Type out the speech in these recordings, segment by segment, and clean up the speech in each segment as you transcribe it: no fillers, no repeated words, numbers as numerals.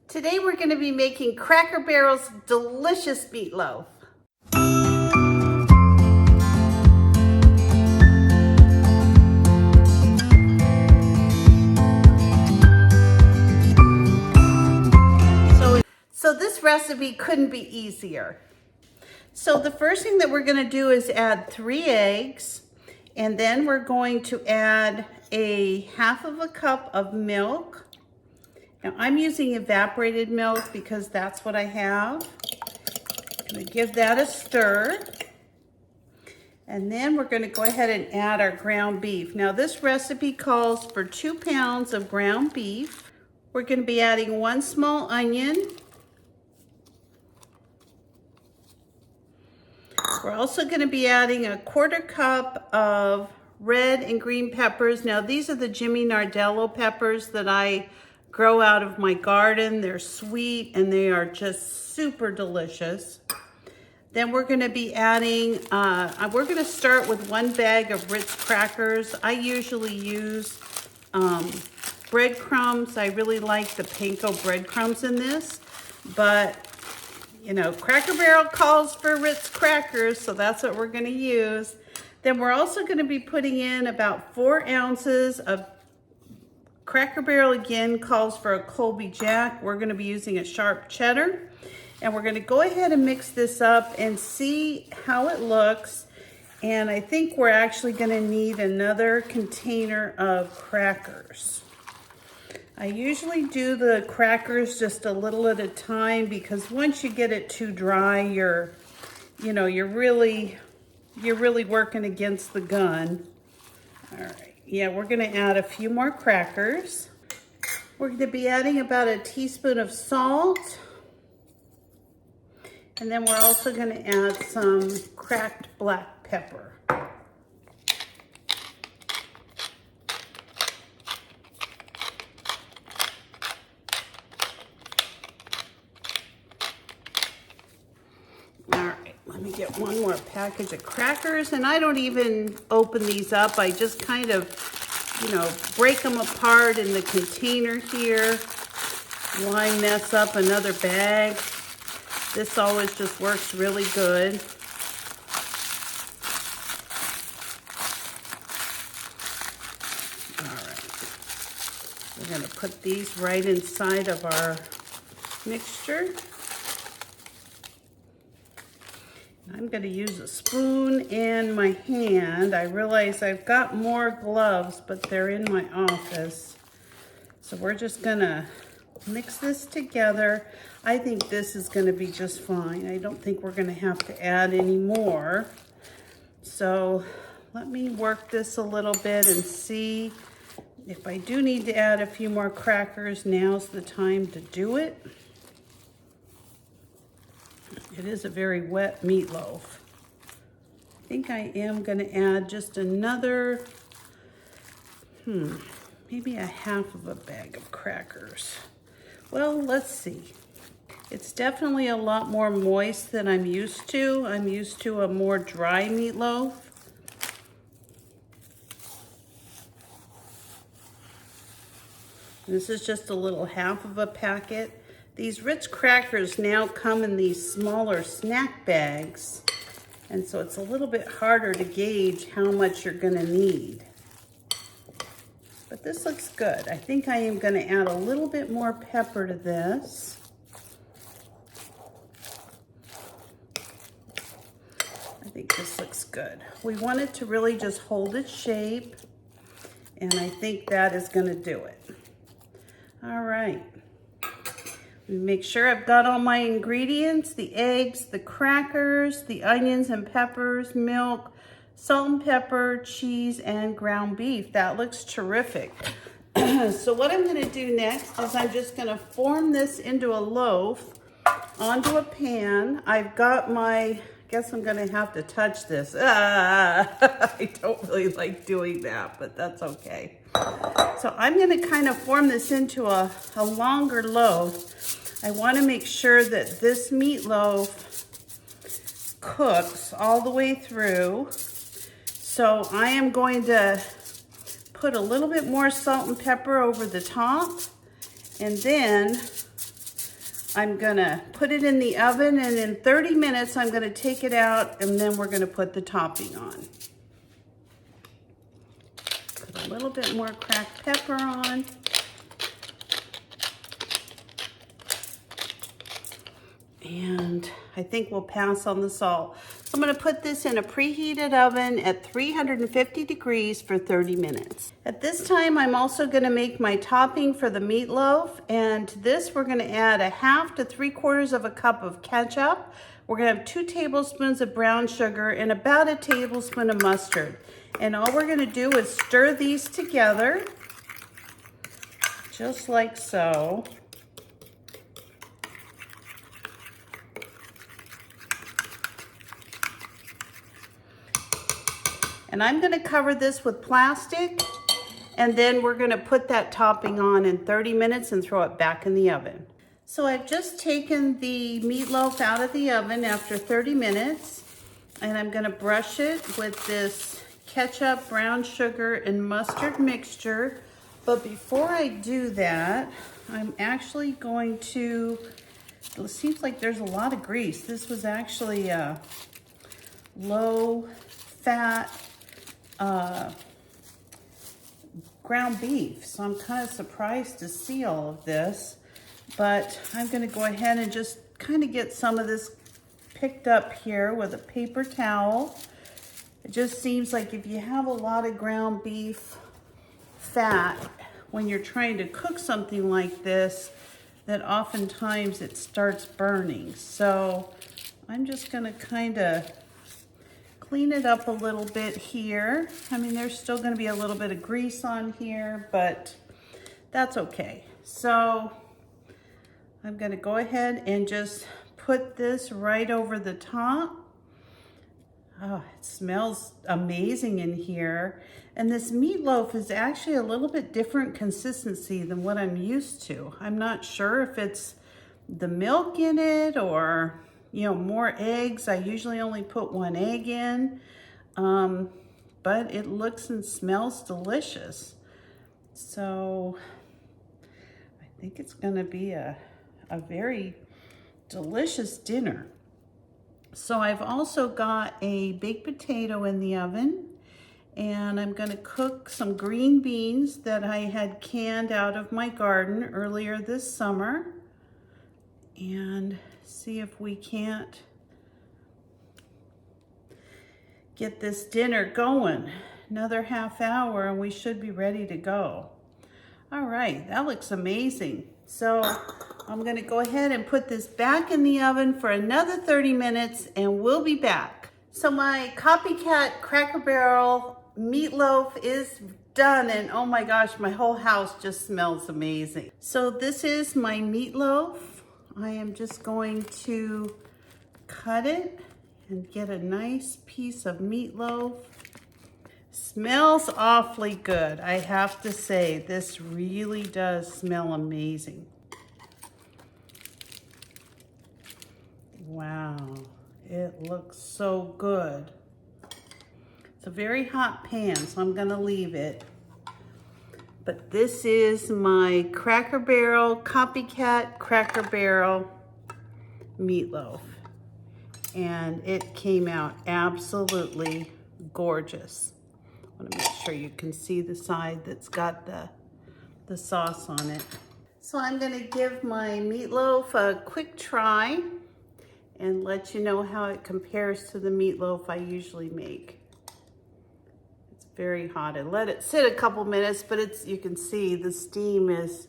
Today we're going to be making Cracker Barrel's delicious meatloaf. So this recipe couldn't be easier. So the first thing that we're going to do is add 3 eggs, and then we're going to add a half of a cup of milk. Now I'm using evaporated milk because that's what I have. I'm going to give that a stir. And then we're going to go ahead and add our ground beef. Now this recipe calls for 2 pounds of ground beef. We're going to be adding 1 small onion. We're also going to be adding a 1/4 cup of red and green peppers. Now these are the Jimmy Nardello peppers that I grow out of my garden. They're sweet and they are just super delicious. Then we're going to be adding, we're going to start with 1 bag of Ritz Crackers. I usually use breadcrumbs. I really like the panko breadcrumbs in this, but you know, Cracker Barrel calls for Ritz Crackers, so that's what we're going to use. Then we're also going to be putting in about 4 ounces of Cracker Barrel, again, calls for a Colby Jack. We're going to be using a sharp cheddar. And we're going to go ahead and mix this up and see how it looks. And I think we're actually going to need another container of crackers. I usually do the crackers just a little at a time because once you get it too dry, you're really working against the gun. All right, yeah, we're gonna add a few more crackers. We're gonna be adding about a teaspoon of salt. And then we're also gonna add some cracked black pepper. Let me get 1 more package of crackers, and I don't even open these up. I just kind of, break them apart in the container here. Why mess up another bag? This always just works really good. All right. We're going to put these right inside of our mixture. I'm going to use a spoon and my hand. I realize I've got more gloves, but they're in my office. So we're just going to mix this together. I think this is going to be just fine. I don't think we're going to have to add any more. So let me work this a little bit and see if I do need to add a few more crackers. Now's the time to do it. It is a very wet meatloaf. I think I am going to add just another, maybe a half of a bag of crackers. Well, let's see. It's definitely a lot more moist than I'm used to. I'm used to a more dry meatloaf. This is just a little half of a packet. These Ritz Crackers now come in these smaller snack bags, and so it's a little bit harder to gauge how much you're gonna need. But this looks good. I think I am gonna add a little bit more pepper to this. I think this looks good. We want it to really just hold its shape, and I think that is gonna do it. All right. Make sure I've got all my ingredients, the eggs, the crackers, the onions and peppers, milk, salt and pepper, cheese, and ground beef. That looks terrific. So what I'm gonna do next is I'm just gonna form this into a loaf onto a pan. I've got my, I guess I'm gonna have to touch this. I don't really like doing that, but that's okay. So I'm gonna kind of form this into a longer loaf. I wanna make sure that this meatloaf cooks all the way through. So I am going to put a little bit more salt and pepper over the top, and then I'm gonna put it in the oven, and in 30 minutes, I'm gonna take it out, and then we're gonna put the topping on. Put a little bit more cracked pepper on. And I think we'll pass on the salt. So I'm gonna put this in a preheated oven at 350 degrees for 30 minutes. At this time, I'm also gonna make my topping for the meatloaf. And to this, we're gonna add a 1/2 to 3/4 of a cup of ketchup. We're gonna have 2 tablespoons of brown sugar and about a tablespoon of mustard. And all we're gonna do is stir these together, just like so. And I'm gonna cover this with plastic, and then we're gonna put that topping on in 30 minutes and throw it back in the oven. So I've just taken the meatloaf out of the oven after 30 minutes, and I'm gonna brush it with this ketchup, brown sugar, and mustard mixture. But before I do that, I'm actually going to, it seems like there's a lot of grease. This was actually a low fat ground beef, so I'm kind of surprised to see all of this, but I'm going to go ahead and just kind of get some of this picked up here with a paper towel. It just seems like if you have a lot of ground beef fat when you're trying to cook something like this, that oftentimes it starts burning. So I'm just going to kind of clean it up a little bit here. I mean, there's still gonna be a little bit of grease on here, but that's okay. So I'm gonna go ahead and just put this right over the top. Oh, it smells amazing in here. And this meatloaf is actually a little bit different consistency than what I'm used to. I'm not sure if it's the milk in it or, you know, more eggs. I usually only put 1 egg in, but it looks and smells delicious. So I think it's gonna be a very delicious dinner. So I've also got a baked potato in the oven, and I'm gonna cook some green beans that I had canned out of my garden earlier this summer, and see if we can't get this dinner going. Another half hour and we should be ready to go. All right, that looks amazing. So I'm gonna go ahead and put this back in the oven for another 30 minutes and we'll be back. So my Copycat Cracker Barrel meatloaf is done, and oh my gosh, my whole house just smells amazing. So this is my meatloaf. I am just going to cut it and get a nice piece of meatloaf. Smells awfully good, I have to say. This really does smell amazing. Wow, it looks so good. It's a very hot pan, so I'm gonna leave it. But this is my Cracker Barrel, Copycat Cracker Barrel meatloaf. And it came out absolutely gorgeous. I want to make sure you can see the side that's got the sauce on it. So I'm going to give my meatloaf a quick try and let you know how it compares to the meatloaf I usually make. Very hot. I let it sit a couple minutes, but it's, you can see the steam is,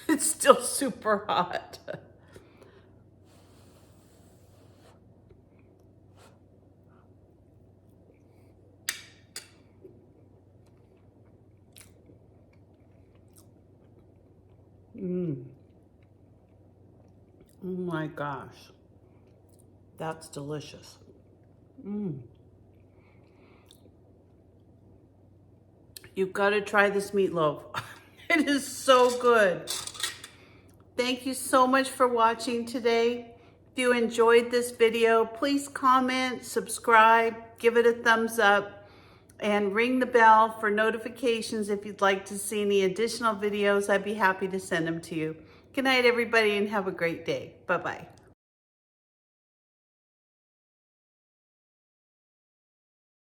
it's still super hot. Oh my gosh. That's delicious. You've got to try this meatloaf. It is so good. Thank you so much for watching today. If you enjoyed this video, please comment, subscribe, give it a thumbs up, and ring the bell for notifications if you'd like to see any additional videos. I'd be happy to send them to you. Good night, everybody, and have a great day. Bye-bye.